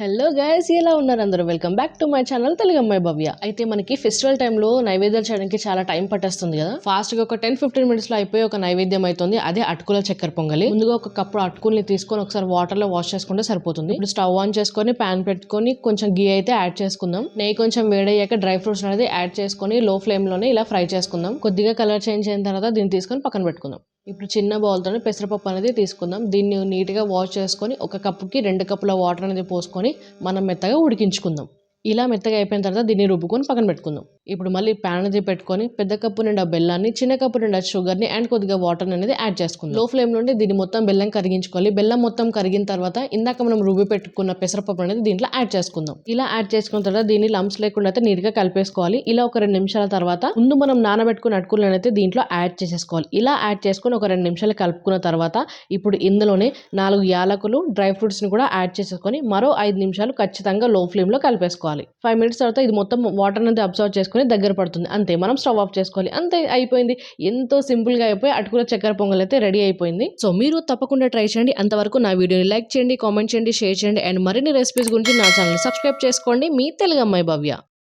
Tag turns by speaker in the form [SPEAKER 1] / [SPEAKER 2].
[SPEAKER 1] Hello guys, ఎలా ఉన్నారు అందరూ? Welcome back to my channel Telugu అమ్మాయి భవ్య. అయితే మనకి ఫెస్టివల్ టైంలో నైవేద్యాలు చేయడానికి చాలా టైం పట్టేస్తుంది కదా. ఫాస్ట్ గా ఒక 10-15 మినిట్స్ లో అయిపోయి ఒక నైవేద్యం అవుతుంది. అదే అటుకుల చక్కెర పొంగలి. ముందుగా ఒక కప్పు అటుకుల్ని తీసుకొని ఒకసారి వాటర్ లో వాష్ చేసుకుంటే సరిపోతుంది. ఇప్పుడు స్టవ్ ఆన్ చేసుకొని ప్యాన్ పెట్టుకొని కొంచెం గీ అయితే యాడ్ చేసుకుందాం. నెయ్యి కొంచెం వేడయ్యాక డ్రై ఫ్రూట్స్ అనేది యాడ్ చేసుకొని లో ఫ్లేమ్ లోనే ఇలా ఫ్రై చేసుకుందాం. కొద్దిగా కలర్ చేంజ్ అయిన తర్వాత దీన్ని తీసుకొని పక్కన పెట్టుకుందాం. ఇప్పుడు చిన్న బౌల్తో పెసరపప్పు అనేది తీసుకుందాం. దీన్ని నీట్గా వాష్ చేసుకొని ఒక కప్పుకి 2 కప్పుల వాటర్ అనేది పోసుకొని మనం మెత్తగా ఉడికించుకుందాం. ఇలా మెత్తగా అయిపోయిన తర్వాత దీన్ని రుబ్బుకొని పక్కన పెట్టుకుందాం. ఇప్పుడు మళ్ళీ ప్యాన్ అనేది పెట్టుకొని పెద్ద కప్పు నిండా బెల్లాన్ని, చిన్న కప్పు నిండా షుగర్ని అండ్ కొద్దిగా వాటర్ అనేది యాడ్ చేసుకుందాం. లో ఫ్లేమ్ నుండి దీన్ని మొత్తం బెల్లం కరిగించుకోవాలి. బెల్లం మొత్తం కరిగిన తర్వాత ఇందాక మనం రుబ్బి పెట్టుకున్న పెసరపప్పు అనేది దీంట్లో యాడ్ చేసుకుందాం. ఇలా యాడ్ చేసుకున్న తర్వాత దీన్ని లంప్స్ లేకుండా అయితే నీట్గా కలిపేసుకోవాలి. ఇలా ఒక 2 నిమిషాల తర్వాత ముందు మనం నానబెట్టుకున్న అటుకులను అయితే దీంట్లో యాడ్ చేసేసుకోవాలి. ఇలా యాడ్ చేసుకొని ఒక 2 నిమిషాలు కలుపుకున్న తర్వాత ఇప్పుడు ఇందులోనే 4 యాలకులు, డ్రై ఫ్రూట్స్ ని కూడా యాడ్ చేసేసుకొని మరో 5 నిమిషాలు ఖచ్చితంగా లో ఫ్లేమ్ లో కలిపేసుకోవాలి. 5 మినిట్స్ తర్వాత ఇది మొత్తం వాటర్ అనేది అబ్జర్వ్ చేసుకుని దగ్గర పడుతుంది. అంతే, మనం స్టవ్ ఆఫ్ చేసుకోవాలి. అంతే, అయిపోయింది. ఎంతో సింపుల్ గా అయిపోయి అటుకుల చక్కెర పొంగల్ అయితే రెడీ అయిపోయింది. సో మీరు తప్పకుండా ట్రై చేయండి. అంతవరకు నా వీడియోని లైక్ చేయండి, కామెంట్ చేయండి, షేర్ చేయండి అండ్ మరిన్ని రెసిపీస్ గురించి నా ఛానల్ సబ్స్క్రైబ్ చేసుకోండి. మీ తెలుగు అమ్మాయి భవ్య.